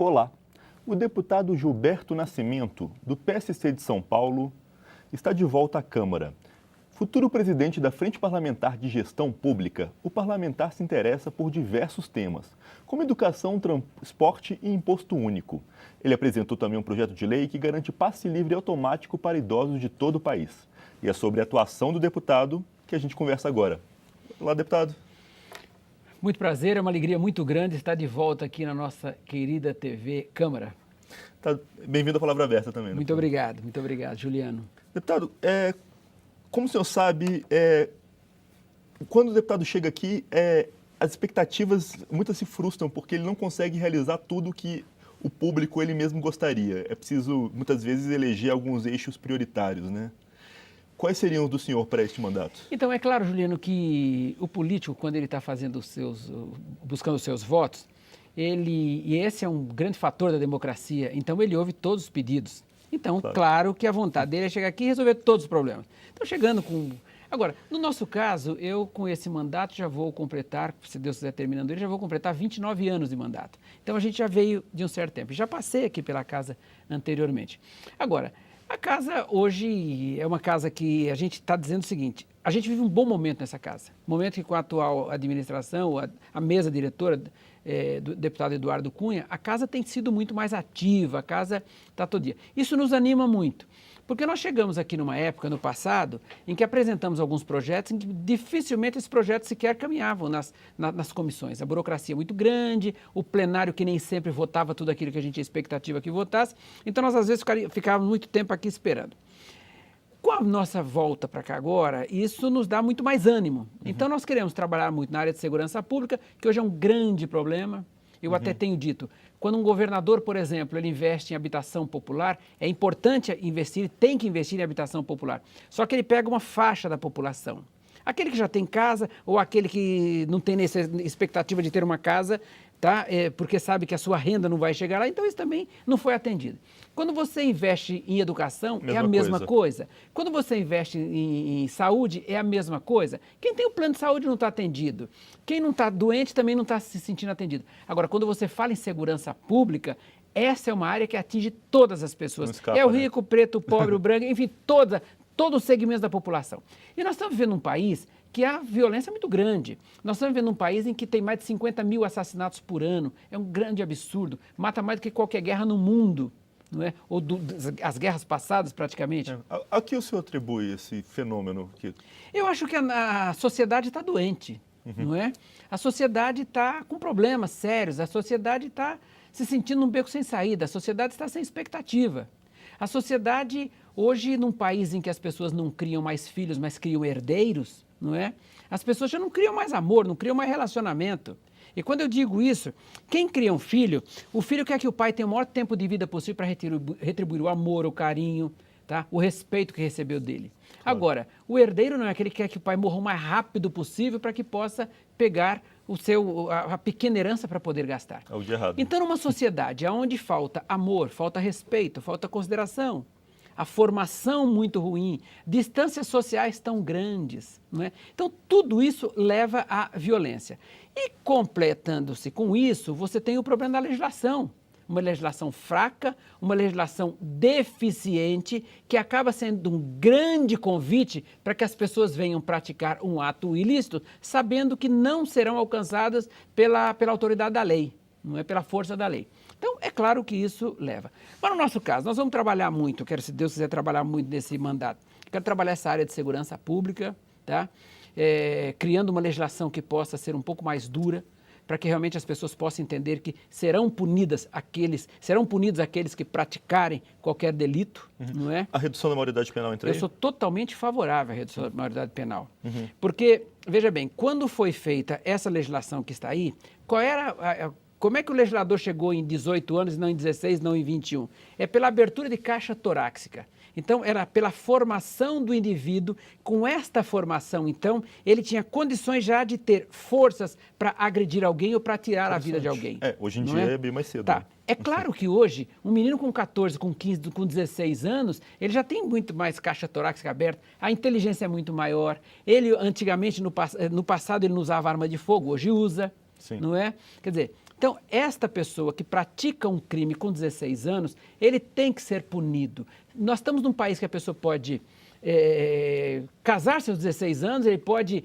Olá, o deputado Gilberto Nascimento, do PSC de São Paulo, está de volta à Câmara. Futuro presidente da Frente Parlamentar de Gestão Pública, o parlamentar se interessa por diversos temas, como educação, transporte e imposto único. Ele apresentou também um projeto de lei que garante passe livre automático para idosos de todo o país. E é sobre a atuação do deputado que a gente conversa agora. Olá, deputado. Muito prazer, é uma alegria muito grande estar de volta aqui na nossa querida TV Câmara. Bem-vindo à Palavra Aberta também. Muito obrigado, Juliano. Deputado, como o senhor sabe, quando o deputado chega aqui, as expectativas muitas se frustram porque ele não consegue realizar tudo que o público ele mesmo gostaria. É preciso, muitas vezes, eleger alguns eixos prioritários, né? Quais seriam os do senhor para este mandato? Então, é claro, Juliano, que o político, quando ele está buscando os seus votos, e esse é um grande fator da democracia, então ele ouve todos os pedidos. Então, claro que a vontade dele é chegar aqui e resolver todos os problemas. Então, chegando com... Agora, no nosso caso, eu com esse mandato já vou completar, se Deus quiser terminando ele, já vou completar 29 anos de mandato. Então, a gente já veio de um certo tempo. Já passei aqui pela casa anteriormente. Agora, a casa hoje é uma casa que a gente está dizendo o seguinte, a gente vive um bom momento nessa casa. Momento que com a atual administração, a mesa diretora do deputado Eduardo Cunha, a casa tem sido muito mais ativa, a casa está todo dia. Isso nos anima muito, porque nós chegamos aqui numa época, no passado, em que apresentamos alguns projetos em que dificilmente esses projetos sequer caminhavam nas comissões. A burocracia é muito grande, o plenário que nem sempre votava tudo aquilo que a gente tinha expectativa que votasse, então nós às vezes ficávamos muito tempo aqui esperando. Com a nossa volta para cá agora, isso nos dá muito mais ânimo. Então nós queremos trabalhar muito na área de segurança pública, que hoje é um grande problema. Eu até tenho dito, quando um governador, por exemplo, ele investe em habitação popular, é importante investir, tem que investir em habitação popular. Só que ele pega uma faixa da população. Aquele que já tem casa ou aquele que não tem expectativa de ter uma casa, tá? Porque sabe que a sua renda não vai chegar lá, então isso também não foi atendido. Quando você investe em educação, é a mesma coisa. Quando você investe em saúde, é a mesma coisa. Quem tem o plano de saúde não está atendido. Quem não está doente também não está se sentindo atendido. Agora, quando você fala em segurança pública, essa é uma área que atinge todas as pessoas. Escapa, é o rico, o preto, o pobre, o branco, enfim, todos os segmentos da população. E nós estamos vivendo um país que a violência é muito grande. Nós estamos vivendo um país em que tem mais de 50 mil assassinatos por ano. É um grande absurdo. Mata mais do que qualquer guerra no mundo. Não é? Ou as guerras passadas, praticamente. A que o senhor atribui esse fenômeno? Eu acho que a sociedade está doente, não é? A sociedade está com problemas sérios, a sociedade está se sentindo num beco sem saída, a sociedade está sem expectativa. A sociedade, hoje, num país em que as pessoas não criam mais filhos, mas criam herdeiros, não é? As pessoas já não criam mais amor, não criam mais relacionamento. E quando eu digo isso, quem cria um filho, o filho quer que o pai tenha o maior tempo de vida possível para retribuir o amor, o carinho, tá? O respeito que recebeu dele. Claro. Agora, o herdeiro não é aquele que quer que o pai morra o mais rápido possível para que possa pegar a pequena herança para poder gastar. É o de errado. Então, numa sociedade onde falta amor, falta respeito, falta consideração, a formação muito ruim, distâncias sociais tão grandes, não é? Então, tudo isso leva à violência. E completando-se com isso, você tem o problema da legislação. Uma legislação fraca, uma legislação deficiente, que acaba sendo um grande convite para que as pessoas venham praticar um ato ilícito, sabendo que não serão alcançadas pela autoridade da lei, não é pela força da lei. Então, é claro que isso leva. Mas no nosso caso, nós vamos trabalhar muito, se Deus quiser trabalhar muito nesse mandato. Quero trabalhar essa área de segurança pública, tá? Criando uma legislação que possa ser um pouco mais dura, para que realmente as pessoas possam entender que serão punidos aqueles que praticarem qualquer delito, não é? A redução da maioridade penal entra aí? Eu sou totalmente favorável à redução da maioridade penal. Porque, veja bem, quando foi feita essa legislação que está aí, como é que o legislador chegou em 18 anos, não em 16, não em 21? É pela abertura de caixa torácica. Então, era pela formação do indivíduo. Com esta formação, então, ele tinha condições já de ter forças para agredir alguém ou para tirar a vida de alguém. Hoje em dia é bem mais cedo. Tá. Né? É claro que hoje, um menino com 14, com 15, com 16 anos, ele já tem muito mais caixa torácica aberta, a inteligência é muito maior. Ele, antigamente, no passado, ele não usava arma de fogo, hoje usa. não é? Quer dizer, então, esta pessoa que pratica um crime com 16 anos, ele tem que ser punido. Nós estamos num país que a pessoa pode casar-se aos 16 anos, ele pode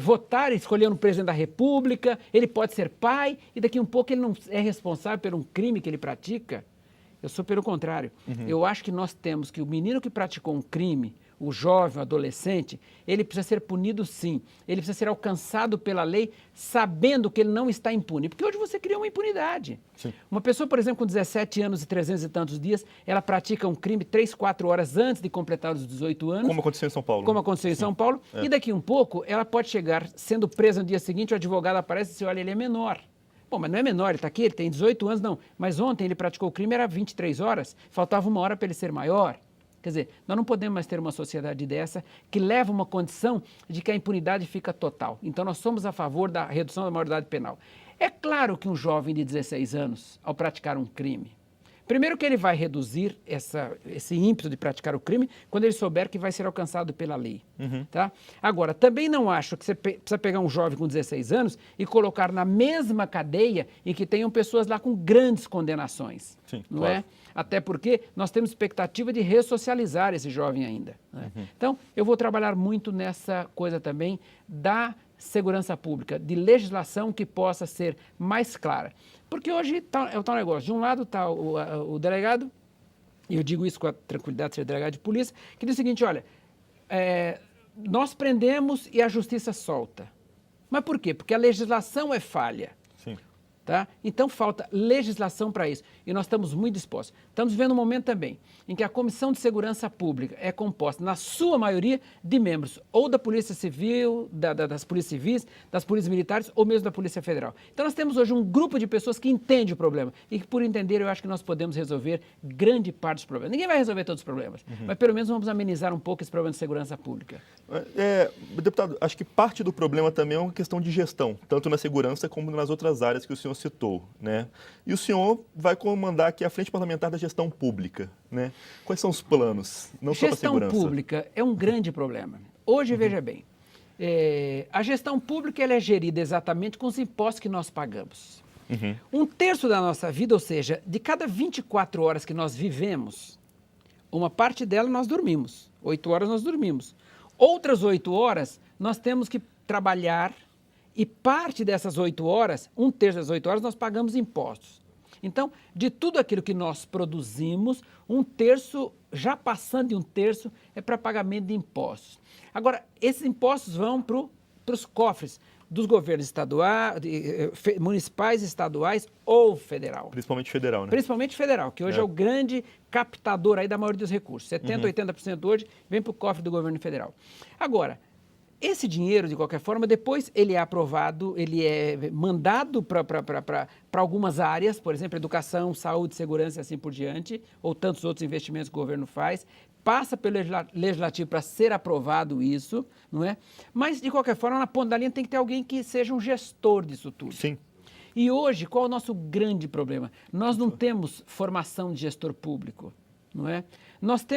votar, escolher um presidente da República, ele pode ser pai, e daqui a um pouco ele não é responsável por um crime que ele pratica. Eu sou pelo contrário. Eu acho que nós temos que o menino que praticou um crime, o jovem, o adolescente, ele precisa ser punido sim. Ele precisa ser alcançado pela lei sabendo que ele não está impune. Porque hoje você cria uma impunidade. Sim. Uma pessoa, por exemplo, com 17 anos e 300 e tantos dias, ela pratica um crime 3, 4 horas antes de completar os 18 anos. Como aconteceu em São Paulo. Como aconteceu em São Paulo. E daqui um pouco, ela pode chegar sendo presa no dia seguinte, o advogado aparece e diz, olha, ele é menor. Bom, mas não é menor, ele está aqui, ele tem 18 anos, não. Mas ontem ele praticou o crime, era 23 horas, faltava 1 hora para ele ser maior. Quer dizer, nós não podemos mais ter uma sociedade dessa que leva uma condição de que a impunidade fica total. Então, nós somos a favor da redução da maioridade penal. É claro que um jovem de 16 anos, ao praticar um crime, primeiro que ele vai reduzir esse ímpeto de praticar o crime quando ele souber que vai ser alcançado pela lei. Tá? Agora, também não acho que você precisa pegar um jovem com 16 anos e colocar na mesma cadeia em que tenham pessoas lá com grandes condenações. Sim, não claro. é? Até porque nós temos expectativa de ressocializar esse jovem ainda. Né? Então, eu vou trabalhar muito nessa coisa também da segurança pública, de legislação que possa ser mais clara. Porque hoje é o tal negócio. De um lado está o delegado, e eu digo isso com a tranquilidade de ser delegado de polícia, que diz o seguinte, olha, nós prendemos e a justiça solta. Mas por quê? Porque a legislação é falha. Sim. Tá? Então, falta legislação para isso. E nós estamos muito dispostos. Estamos vivendo um momento também em que a Comissão de Segurança Pública é composta, na sua maioria, de membros ou da Polícia Civil, das Polícias Civis, das Polícias Militares ou mesmo da Polícia Federal. Então, nós temos hoje um grupo de pessoas que entende o problema e que, por entender, eu acho que nós podemos resolver grande parte dos problemas. Ninguém vai resolver todos os problemas, mas pelo menos vamos amenizar um pouco esse problema de segurança pública. Deputado, acho que parte do problema também é uma questão de gestão, tanto na segurança como nas outras áreas que o senhor citou, né? E o senhor vai comandar aqui a Frente Parlamentar da Gestão Pública, né? Quais são os planos, não só para a segurança? Gestão pública é um grande problema. Hoje, veja bem, a gestão pública ela é gerida exatamente com os impostos que nós pagamos. 1/3 da nossa vida, ou seja, de cada 24 horas que nós vivemos, uma parte dela nós dormimos, 8 horas nós dormimos. Outras 8 horas nós temos que trabalhar e parte dessas 8 horas, 1/3 das 8 horas, nós pagamos impostos. Então, de tudo aquilo que nós produzimos, 1/3, já passando de 1/3, é para pagamento de impostos. Agora, esses impostos vão para os cofres dos governos estaduais, municipais, estaduais ou federal. Principalmente federal, né? Principalmente federal, que hoje é o grande captador aí da maioria dos recursos. 70%, 80% hoje vem para o cofre do governo federal. Agora, esse dinheiro, de qualquer forma, depois ele é aprovado, ele é mandado para algumas áreas, por exemplo, educação, saúde, segurança e assim por diante, ou tantos outros investimentos que o governo faz, passa pelo legislativo para ser aprovado isso, não é? Mas, de qualquer forma, na ponta da linha tem que ter alguém que seja um gestor disso tudo. Sim. E hoje, qual é o nosso grande problema? Nós não temos formação de gestor público, não é? Nós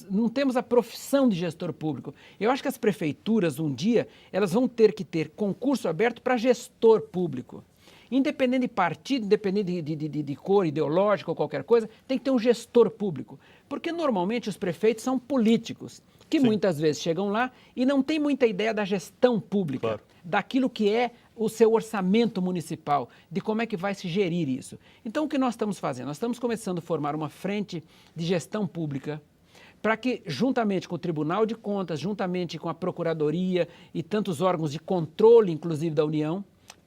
não temos a profissão de gestor público. Eu acho que as prefeituras, um dia, elas vão ter que ter concurso aberto para gestor público. Independente de partido, independente de cor ideológica ou qualquer coisa, tem que ter um gestor público. Porque normalmente os prefeitos são políticos, que muitas vezes chegam lá e não têm muita ideia da gestão pública, Claro. daquilo que é o seu orçamento municipal, de como é que vai se gerir isso. Então, o que nós estamos fazendo? Nós estamos começando a formar uma frente de gestão pública para que, juntamente com o Tribunal de Contas, juntamente com a Procuradoria e tantos órgãos de controle, inclusive da União,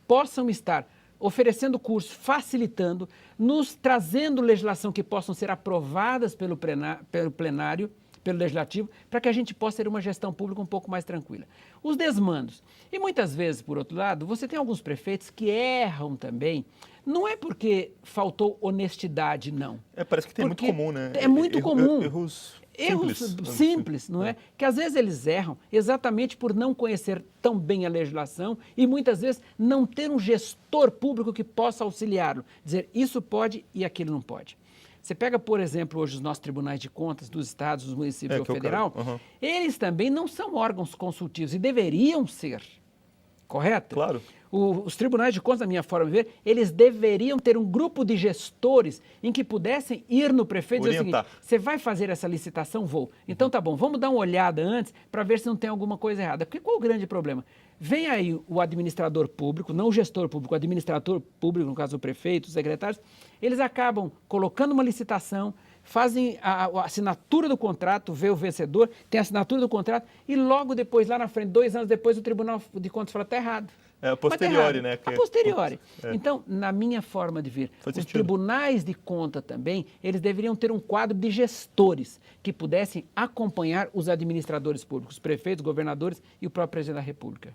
possam estar oferecendo cursos, facilitando, nos trazendo legislação que possam ser aprovadas pelo plenário, pelo legislativo, para que a gente possa ter uma gestão pública um pouco mais tranquila. Os desmandos. E muitas vezes, por outro lado, você tem alguns prefeitos que erram também. Não é porque faltou honestidade, não. Parece que tem muito comum, né? É muito comum. Erros simples, não é? Que às vezes eles erram exatamente por não conhecer tão bem a legislação e muitas vezes não ter um gestor público que possa auxiliá-lo. Dizer isso pode e aquilo não pode. Você pega, por exemplo, hoje os nossos tribunais de contas dos estados, dos municípios ou federal, eles também não são órgãos consultivos e deveriam ser. correto? Claro. Os tribunais de contas, na minha forma de ver, eles deveriam ter um grupo de gestores em que pudessem ir no prefeito e dizer o seguinte: você vai fazer essa licitação? Vou. Então tá bom, vamos dar uma olhada antes para ver se não tem alguma coisa errada. Porque qual o grande problema? Vem aí o administrador público, não o gestor público, o administrador público, no caso o prefeito, os secretários, eles acabam colocando uma licitação, fazem a assinatura do contrato, vê o vencedor, tem a assinatura do contrato e logo depois, lá na frente, 2 anos depois, o Tribunal de Contas fala: está errado. É a posteriori, né? A posteriori. Então, na minha forma de ver, os tribunais de conta também, eles deveriam ter um quadro de gestores que pudessem acompanhar os administradores públicos, os prefeitos, governadores e o próprio presidente da República.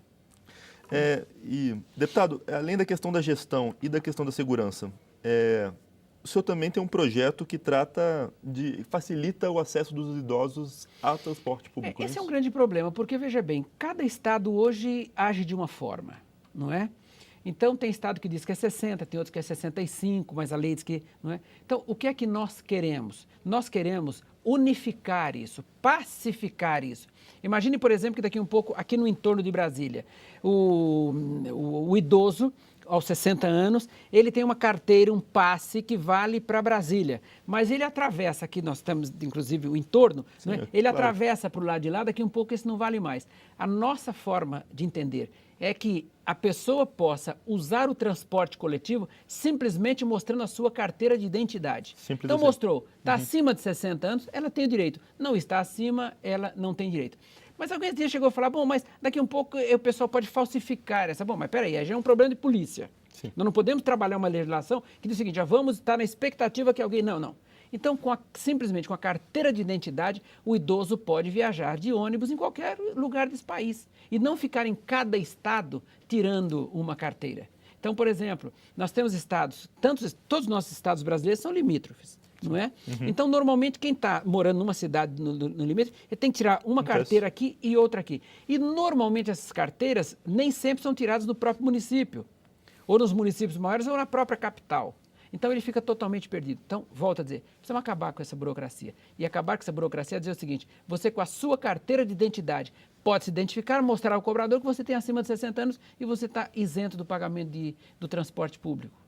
Deputado, além da questão da gestão e da questão da segurança, o senhor também tem um projeto que facilita o acesso dos idosos ao transporte público. Esse é um grande problema, porque, veja bem, cada estado hoje age de uma forma, não é? Então, tem estado que diz que é 60, tem outros que é 65, mas a lei diz que não é. Então, o que é que nós queremos? Nós queremos unificar isso, pacificar isso. Imagine, por exemplo, que daqui um pouco, aqui no entorno de Brasília, o idoso, aos 60 anos, ele tem uma carteira, um passe que vale para Brasília. Mas ele atravessa, aqui nós estamos, inclusive, o entorno, sim, né? Ele atravessa para o lado de lá, daqui um pouco esse não vale mais. A nossa forma de entender é que a pessoa possa usar o transporte coletivo simplesmente mostrando a sua carteira de identidade. Simples então, assim. Mostrou, está acima de 60 anos, ela tem o direito. Não está acima, ela não tem direito. Mas alguém dia chegou a falar: bom, mas daqui um pouco o pessoal pode falsificar essa. Bom, mas peraí, aí já é um problema de polícia. Sim. Nós não podemos trabalhar uma legislação que diz o seguinte: já vamos estar na expectativa que alguém... Não. Então, simplesmente com a carteira de identidade, o idoso pode viajar de ônibus em qualquer lugar desse país e não ficar em cada estado tirando uma carteira. Então, por exemplo, nós temos estados, todos os nossos estados brasileiros são limítrofes. Não é? Uhum. Então, normalmente, quem está morando numa cidade no limite, ele tem que tirar uma carteira aqui e outra aqui. E, normalmente, essas carteiras nem sempre são tiradas no próprio município, ou nos municípios maiores, ou na própria capital. Então, ele fica totalmente perdido. Então, volto a dizer, precisamos acabar com essa burocracia. E acabar com essa burocracia é dizer o seguinte: você, com a sua carteira de identidade, pode se identificar, mostrar ao cobrador que você tem acima de 60 anos e você está isento do pagamento do transporte público.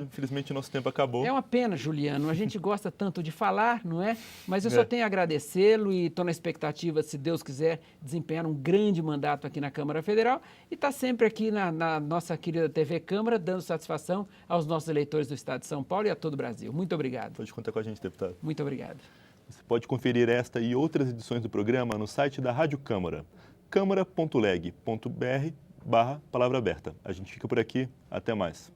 Infelizmente o nosso tempo acabou. É uma pena, Juliano, a gente gosta tanto de falar, não é? Mas eu só tenho a agradecê-lo e estou na expectativa, se Deus quiser, desempenhar um grande mandato aqui na Câmara Federal e está sempre aqui na nossa querida TV Câmara, dando satisfação aos nossos eleitores do Estado de São Paulo e a todo o Brasil. Muito obrigado. Pode contar com a gente, deputado. Muito obrigado. Você pode conferir esta e outras edições do programa no site da Rádio Câmara, câmara.leg.br/palavra aberta. A gente fica por aqui, até mais.